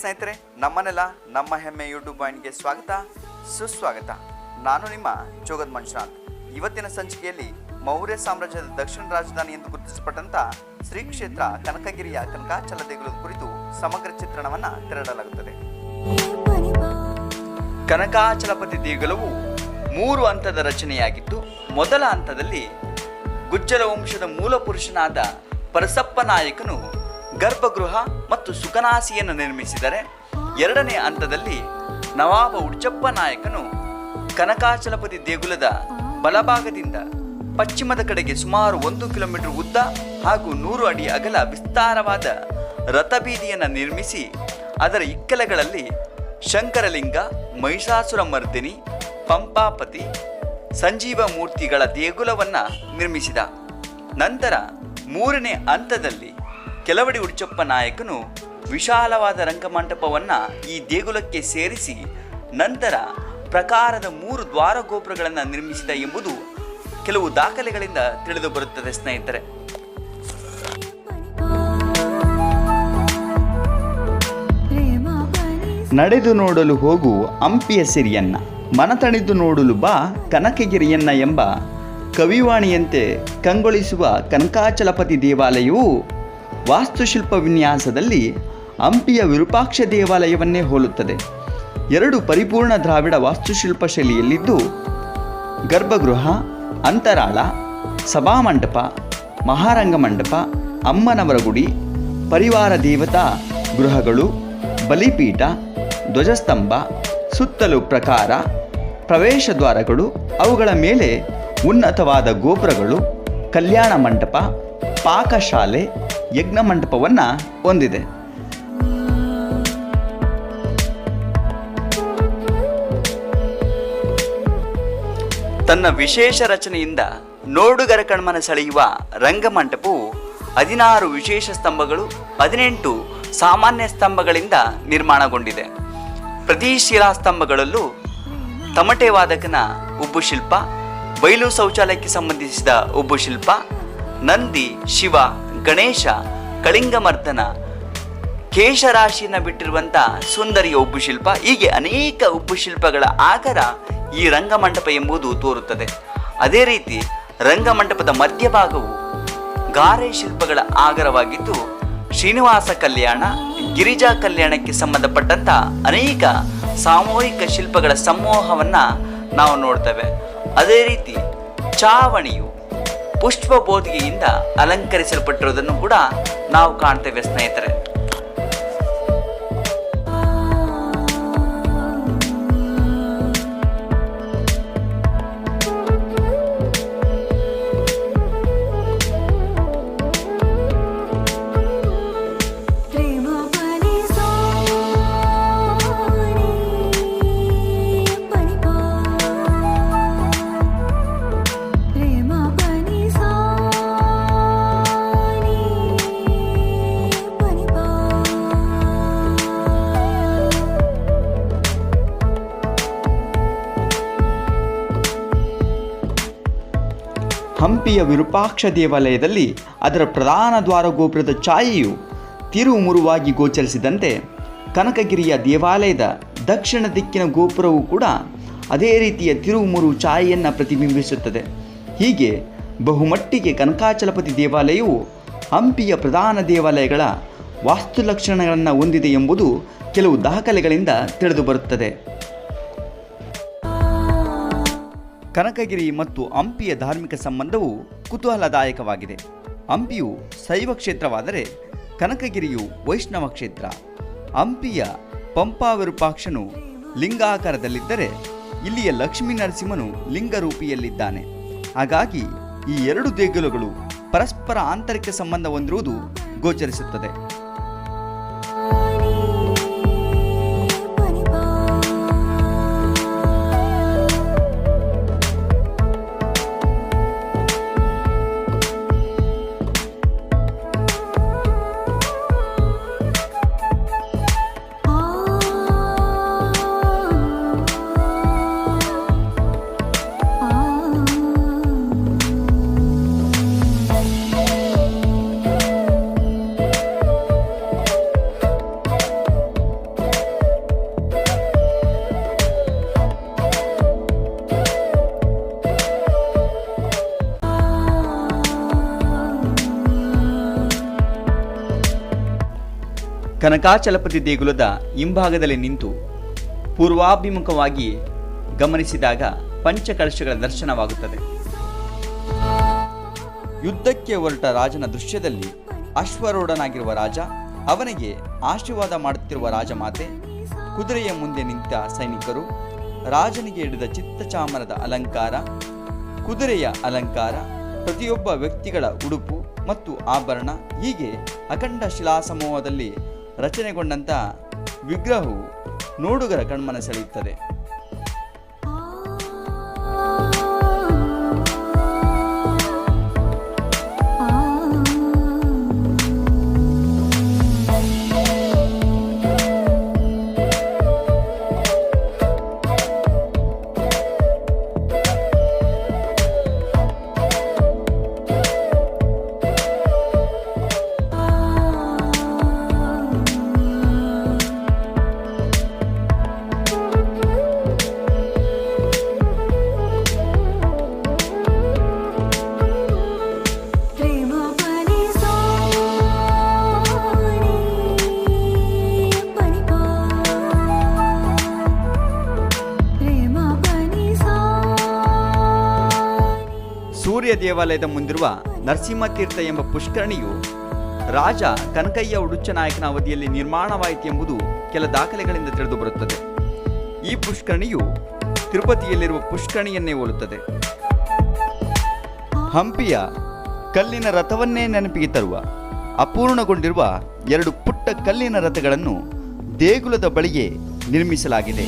ಸ್ನೇಹಿತರೆ, ನಮ್ಮನೆಲ್ಲ ನಮ್ಮ ಹೆಮ್ಮೆ ಯೂಟ್ಯೂಬ್ ಪಾಯಿಂಟ್ಗೆ ಸ್ವಾಗತ ಸುಸ್ವಾಗತ. ನಾನು ನಿಮ್ಮ ಜೋಗದ್ ಮಂಜುನಾಥ್. ಇವತ್ತಿನ ಸಂಚಿಕೆಯಲ್ಲಿ ಮೌರ್ಯ ಸಾಮ್ರಾಜ್ಯದ ದಕ್ಷಿಣ ರಾಜಧಾನಿ ಎಂದು ಗುರುತಿಸಲ್ಪಟ್ಟಂತ ಶ್ರೀ ಕ್ಷೇತ್ರ ಕನಕಗಿರಿಯ ಕನಕಾಚಲ ದೇಗುಲದ ಕುರಿತು ಸಮಗ್ರ ಚಿತ್ರಣವನ್ನು ತೆರಳಲಾಗುತ್ತದೆ. ಕನಕಾಚಲಪತಿ ದೇಗುಲವು 3 ಹಂತದ ರಚನೆಯಾಗಿದ್ದು, ಮೊದಲ ಹಂತದಲ್ಲಿ ಗುಜ್ಜರ ವಂಶದ ಮೂಲ ಪುರುಷನಾದ ಪರಸಪ್ಪ ನಾಯಕನು ಗರ್ಭಗೃಹ ಮತ್ತು ಸುಖನಾಸಿಯನ್ನು ನಿರ್ಮಿಸಿದರೆ, ಎರಡನೇ ಹಂತದಲ್ಲಿ ನವಾಬ ಉಡ್ಚಪ್ಪ ನಾಯಕನು ಕನಕಾಚಲಪತಿ ದೇಗುಲದ ಬಲಭಾಗದಿಂದ ಪಶ್ಚಿಮದ ಕಡೆಗೆ ಸುಮಾರು 1 ಕಿಲೋಮೀಟರ್ ಉದ್ದ ಹಾಗೂ 100 ಅಡಿ ಅಗಲ ವಿಸ್ತಾರವಾದ ರಥಬೀದಿಯನ್ನು ನಿರ್ಮಿಸಿ, ಅದರ ಇಕ್ಕೆಲಗಳಲ್ಲಿ ಶಂಕರಲಿಂಗ, ಮಹಿಷಾಸುರ ಮರ್ದಿನಿ, ಪಂಪಾಪತಿ, ಸಂಜೀವ ಮೂರ್ತಿಗಳ ದೇಗುಲವನ್ನು ನಿರ್ಮಿಸಿದ. ನಂತರ 3ನೇ ಹಂತದಲ್ಲಿ ಕೆಲವಡಿ ಉಡ್ಚಪ್ಪ ನಾಯಕನು ವಿಶಾಲವಾದ ರಂಗಮಂಟಪವನ್ನು ಈ ದೇಗುಲಕ್ಕೆ ಸೇರಿಸಿ, ನಂತರ ಪ್ರಕಾರದ 3 ದ್ವಾರ ಗೋಪುರಗಳನ್ನು ನಿರ್ಮಿಸಿದ ಎಂಬುದು ಕೆಲವು ದಾಖಲೆಗಳಿಂದ ತಿಳಿದು ಬರುತ್ತದೆ. ಸ್ನೇಹಿತರೆ, ನಡೆದು ನೋಡಲು ಹೋಗು ಹಂಪಿಯ ಸಿರಿಯನ್ನ, ಮನತಣಿದು ನೋಡಲು ಬಾ ಕನಕಗಿರಿಯನ್ನ ಎಂಬ ಕವಿವಾಣಿಯಂತೆ ಕಂಗೊಳಿಸುವ ಕನಕಾಚಲಪತಿ ದೇವಾಲಯವು ವಾಸ್ತುಶಿಲ್ಪ ವಿನ್ಯಾಸದಲ್ಲಿ ಹಂಪಿಯ ವಿರೂಪಾಕ್ಷ ದೇವಾಲಯವನ್ನೇ ಹೋಲುತ್ತದೆ. 2 ಪರಿಪೂರ್ಣ ದ್ರಾವಿಡ ವಾಸ್ತುಶಿಲ್ಪ ಶೈಲಿಯಲ್ಲಿದ್ದು, ಗರ್ಭಗೃಹ, ಅಂತರಾಳ, ಸಭಾಮಂಟಪ, ಮಹಾರಂಗ ಮಂಟಪ, ಅಮ್ಮನವರ ಗುಡಿ, ಪರಿವಾರ ದೇವತಾ ಗೃಹಗಳು, ಬಲಿಪೀಠ, ಧ್ವಜಸ್ತಂಭ, ಸುತ್ತಲೂ ಪ್ರಾಕಾರ, ಪ್ರವೇಶ ದ್ವಾರಗಳು, ಅವುಗಳ ಮೇಲೆ ಉನ್ನತವಾದ ಗೋಪುರಗಳು, ಕಲ್ಯಾಣ ಮಂಟಪ, ಪಾಕಶಾಲೆ, ಯಜ್ಞ ಮಂಟಪವನ್ನು ಹೊಂದಿದೆ. ತನ್ನ ವಿಶೇಷ ರಚನೆಯಿಂದ ನೋಡುಗರ ಕಣ್ಮನ ಸೆಳೆಯುವ ರಂಗಮಂಟಪವು 16 ವಿಶೇಷ ಸ್ತಂಭಗಳು, 18 ಸಾಮಾನ್ಯ ಸ್ತಂಭಗಳಿಂದ ನಿರ್ಮಾಣಗೊಂಡಿದೆ. ಪ್ರತಿ ಶಿಲಾಸ್ತಂಭಗಳಲ್ಲೂ ತಮಟೆ ವಾದಕನ ಉಬ್ಬು ಶಿಲ್ಪ, ಬಯಲು ಶೌಚಾಲಯಕ್ಕೆ ಸಂಬಂಧಿಸಿದ ಉಬ್ಬು ಶಿಲ್ಪ, ನಂದಿ, ಶಿವ, ಗಣೇಶ, ಕಳಿಂಗಮರ್ದನ, ಕೇಶರಾಶಿಯನ್ನು ಬಿಟ್ಟಿರುವಂಥ ಸುಂದರಿಯ ಉಬ್ಬು ಶಿಲ್ಪ, ಹೀಗೆ ಅನೇಕ ಉಬ್ಬು ಶಿಲ್ಪಗಳ ಆಕಾರ ಈ ರಂಗಮಂಟಪ ಎಂಬುದು ತೋರುತ್ತದೆ. ಅದೇ ರೀತಿ ರಂಗಮಂಟಪದ ಮಧ್ಯಭಾಗವು ಗಾರೆ ಶಿಲ್ಪಗಳ ಆಗರವಾಗಿದ್ದು, ಶ್ರೀನಿವಾಸ ಕಲ್ಯಾಣ, ಗಿರಿಜಾ ಕಲ್ಯಾಣಕ್ಕೆ ಸಂಬಂಧಪಟ್ಟಂಥ ಅನೇಕ ಸಾಮೂಹಿಕ ಶಿಲ್ಪಗಳ ಸಮೂಹವನ್ನು ನಾವು ನೋಡ್ತೇವೆ. ಅದೇ ರೀತಿ ಚಾವಣಿಯು ಪುಷ್ಪ ಬೋಧಿಗೆಯಿಂದ ಅಲಂಕರಿಸಲ್ಪಟ್ಟಿರುವುದನ್ನು ಕೂಡ ನಾವು ಕಾಣ್ತೇವೆ. ಸ್ನೇಹಿತರೆ, ಹಂಪಿಯ ವಿರೂಪಾಕ್ಷ ದೇವಾಲಯದಲ್ಲಿ ಅದರ ಪ್ರಧಾನ ದ್ವಾರ ಗೋಪುರದ ಛಾಯೆಯು ತಿರುಮುರುವಾಗಿ ಗೋಚರಿಸಿದಂತೆ, ಕನಕಗಿರಿಯ ದೇವಾಲಯದ ದಕ್ಷಿಣ ದಿಕ್ಕಿನ ಗೋಪುರವು ಕೂಡ ಅದೇ ರೀತಿಯ ತಿರುಮುರು ಛಾಯೆಯನ್ನು ಪ್ರತಿಬಿಂಬಿಸುತ್ತದೆ. ಹೀಗೆ ಬಹುಮಟ್ಟಿಗೆ ಕನಕಾಚಲಪತಿ ದೇವಾಲಯವು ಹಂಪಿಯ ಪ್ರಧಾನ ದೇವಾಲಯಗಳ ವಾಸ್ತುಲಕ್ಷಣಗಳನ್ನು ಹೊಂದಿದೆ ಎಂಬುದು ಕೆಲವು ದಾಖಲೆಗಳಿಂದ ತಿಳಿದುಬರುತ್ತದೆ. ಕನಕಗಿರಿ ಮತ್ತು ಹಂಪಿಯ ಧಾರ್ಮಿಕ ಸಂಬಂಧವು ಕುತೂಹಲದಾಯಕವಾಗಿದೆ. ಹಂಪಿಯು ಶೈವ ಕ್ಷೇತ್ರವಾದರೆ ಕನಕಗಿರಿಯು ವೈಷ್ಣವ ಕ್ಷೇತ್ರ. ಹಂಪಿಯ ಪಂಪಾ ವಿರೂಪಾಕ್ಷನು ಲಿಂಗಾಕಾರದಲ್ಲಿದ್ದರೆ, ಇಲ್ಲಿಯ ಲಕ್ಷ್ಮೀ ನರಸಿಂಹನು ಲಿಂಗರೂಪಿಯಲ್ಲಿದ್ದಾನೆ. ಹಾಗಾಗಿ ಈ 2 ದೇಗುಲಗಳು ಪರಸ್ಪರ ಆಂತರಿಕ ಸಂಬಂಧ ಹೊಂದಿರುವುದು ಗೋಚರಿಸುತ್ತದೆ. ಕನಕಾಚಲಪತಿ ದೇಗುಲದ ಹಿಂಭಾಗದಲ್ಲಿ ನಿಂತು ಪೂರ್ವಾಭಿಮುಖವಾಗಿ ಗಮನಿಸಿದಾಗ ಪಂಚಕಳಶಗಳ ದರ್ಶನವಾಗುತ್ತದೆ. ಯುದ್ಧಕ್ಕೆ ಹೊರಟ ರಾಜನ ದೃಶ್ಯದಲ್ಲಿ ಅಶ್ವರೂಢನಾಗಿರುವ ರಾಜ, ಅವನಿಗೆ ಆಶೀರ್ವಾದ ಮಾಡುತ್ತಿರುವ ರಾಜಮಾತೆ, ಕುದುರೆಯ ಮುಂದೆ ನಿಂತ ಸೈನಿಕರು, ರಾಜನಿಗೆ ಹಿಡಿದ ಚಿತ್ತಚಾಮರದ ಅಲಂಕಾರ, ಕುದುರೆಯ ಅಲಂಕಾರ, ಪ್ರತಿಯೊಬ್ಬ ವ್ಯಕ್ತಿಗಳ ಉಡುಪು ಮತ್ತು ಆಭರಣ, ಹೀಗೆ ಅಖಂಡ ಶಿಲಾ ಸಮೂಹದಲ್ಲಿ ರಚನೆಗೊಂಡಂಥ ವಿಗ್ರಹವು ನೋಡುಗರ ಕಣ್ಮನ ಸೆಳೆಯುತ್ತದೆ. ಸೂರ್ಯ ದೇವಾಲಯದ ಮುಂದಿರುವ ನರಸಿಂಹತೀರ್ಥ ಎಂಬ ಪುಷ್ಕರಣಿಯು ರಾಜ ಕನಕಯ್ಯ ಉಡುಚ್ಚನಾಯಕನ ಅವಧಿಯಲ್ಲಿ ನಿರ್ಮಾಣವಾಯಿತು ಎಂಬುದು ಕೆಲ ದಾಖಲೆಗಳಿಂದ ತಿಳಿದುಬರುತ್ತದೆ. ಈ ಪುಷ್ಕರಣಿಯು ತಿರುಪತಿಯಲ್ಲಿರುವ ಪುಷ್ಕರಣಿಯನ್ನೇ ಹೋಲುತ್ತದೆ. ಹಂಪಿಯ ಕಲ್ಲಿನ ರಥವನ್ನೇ ನೆನಪಿಗೆ ತರುವ ಅಪೂರ್ಣಗೊಂಡಿರುವ 2 ಪುಟ್ಟ ಕಲ್ಲಿನ ರಥಗಳನ್ನು ದೇಗುಲದ ಬಳಿಯೇ ನಿರ್ಮಿಸಲಾಗಿದೆ.